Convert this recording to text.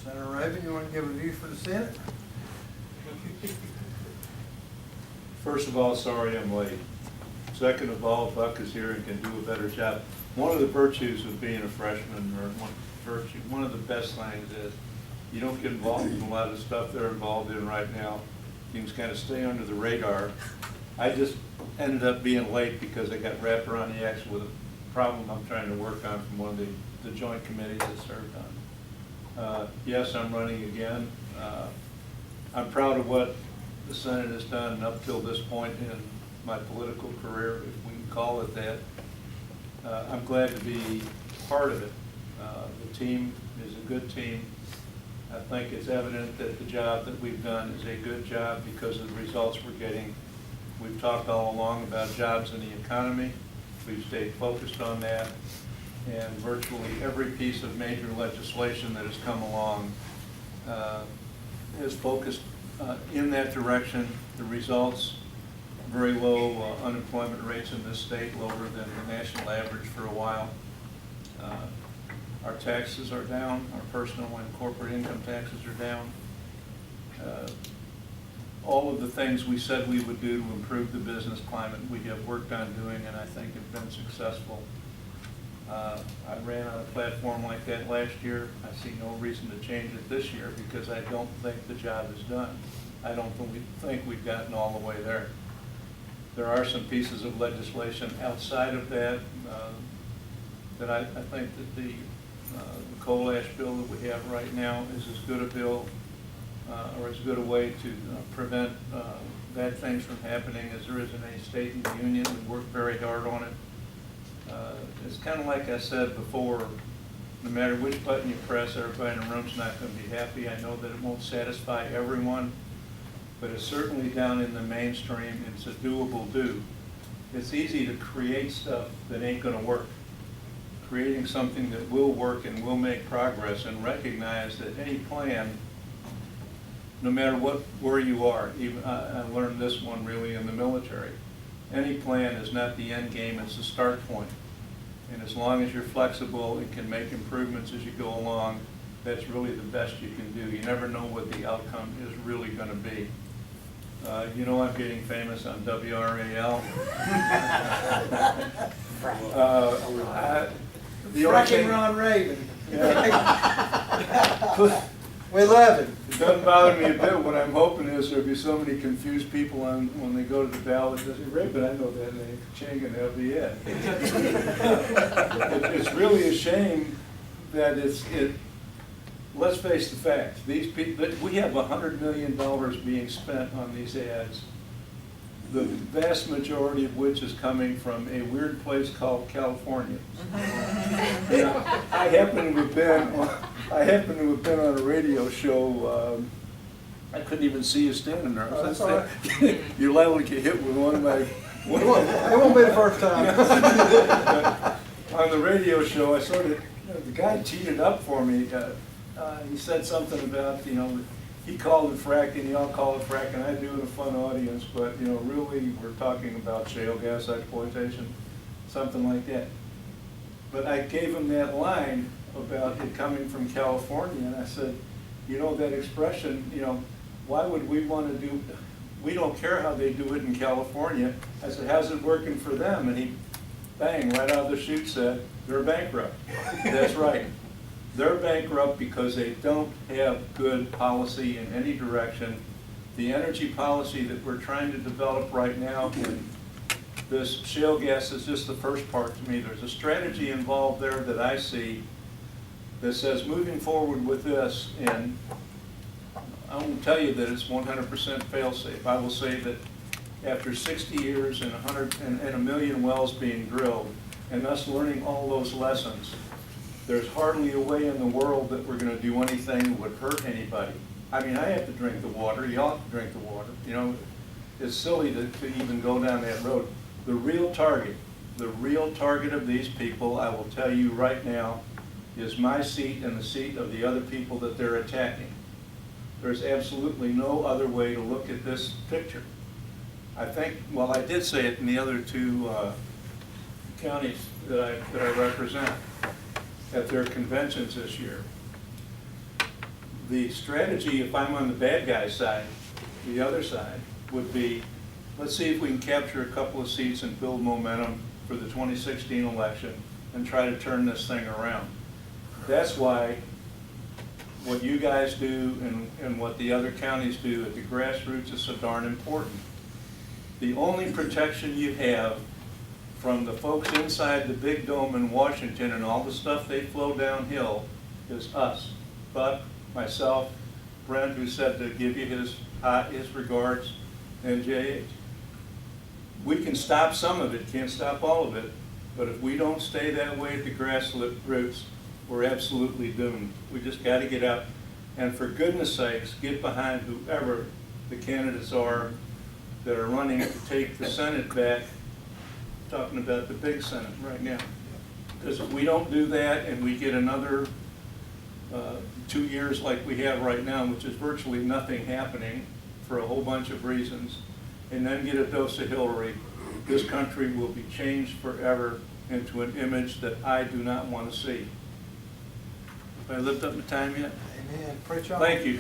Senator Rabin, you want to give a view for the Senate? First of all, sorry I'm late. Second of all, Buck is here and can do a better job. One of the virtues of being a freshman, or one of the best things is you don't get involved in a lot of stuff they're involved in right now. You can kind of stay under the radar. I just ended up being late because I got wrapped around the axle with a problem I'm trying to work on from one of the joint committees I served on. Yes, I'm running again. I'm proud of what the Senate has done up till this point in my political career, if we can call it that. I'm glad to be part of it. The team is a good team. I think it's evident that the job that we've done is a good job because of the results we're getting. We've talked all along about jobs in the economy. We've stayed focused on that. And virtually every piece of major legislation that has come along has focused in that direction. The results, very low unemployment rates in this state, lower than the national average for a while. Our taxes are down, our personal and corporate income taxes are down. All of the things we said we would do to improve the business climate, we have worked on doing, and I think have been successful. I ran on a platform like that last year. I see no reason to change it this year because I don't think the job is done. I don't think we've gotten all the way there. There are some pieces of legislation outside of that that I think that the coal ash bill that we have right now is as good a bill or as good a way to prevent bad things from happening as there is in any state in the union. We worked very hard on it. It's kind of like I said before, no matter which button you press, everybody in the room's not going to be happy. I know that it won't satisfy everyone, but it's certainly down in the mainstream. It's a doable do. It's easy to create stuff that ain't going to work. Creating something that will work and will make progress, and recognize that any plan, no matter where you are, even I learned this one really in the military, any plan is not the end game, it's the start point. And as long as you're flexible and can make improvements as you go along, that's really the best you can do. You never know what the outcome is really going to be. You know I'm getting famous on WRAL. Fracking Ron Rabin. Yeah. We love him. It doesn't bother me a bit. What I'm hoping is there'll be so many confused people when they go to the ballot. They say, Rabin, I know that name. Chang, and that'll be it. It's really a shame that let's face the facts. These people, we have $100 million being spent on these ads, the vast majority of which is coming from a weird place called California. I happen to have been on a radio show. I couldn't even see you standing there. Oh, that's all right. You're liable to get hit with one of my. It won't be the first time. On the radio show, I sort of, the guy teed it up for me. He said something about, he called it fracking, y'all call it fracking, I do in a fun audience, but, really we're talking about shale gas exploitation, something like that. But I gave him that line about it coming from California, and I said, that expression, why would we want to do, we don't care how they do it in California. I said, how's it working for them? And he, bang, right out of the chute said, they're bankrupt. That's right. They're bankrupt because they don't have good policy in any direction. The energy policy that we're trying to develop right now, and this shale gas is just the first part to me. There's a strategy involved there that I see that says moving forward with this, and I won't tell you that it's 100% fail-safe. I will say that after 60 years and a million wells being drilled, and us learning all those lessons, there's hardly a way in the world that we're going to do anything that would hurt anybody. I mean, I have to drink the water. Y'all have to drink the water. It's silly to even go down that road. The real target of these people, I will tell you right now, is my seat and the seat of the other people that they're attacking. There's absolutely no other way to look at this picture. I think, well, I did say it in the other two counties that I represent at their conventions this year. the strategy, if I'm on the bad guy side, the other side, would be, let's see if we can capture a couple of seats and build momentum for the 2016 election and try to turn this thing around. That's why what you guys do and what the other counties do at the grassroots is so darn important. The only protection you have from the folks inside the big dome in Washington and all the stuff they flow downhill is us. Buck, myself, Brent, who said to give you his regards, and JH. We can stop some of it, can't stop all of it, but if we don't stay that way at the grassroots, we're absolutely doomed. We just got to get up, and for goodness sakes, get behind whoever the candidates are that are running to take the Senate back, talking about the big Senate right now. Because if we don't do that and we get another 2 years like we have right now, which is virtually nothing happening for a whole bunch of reasons, and then get a dose of Hillary, this country will be changed forever into an image that I do not want to see. Have I lived up to time yet? Amen. Preach on. Thank you.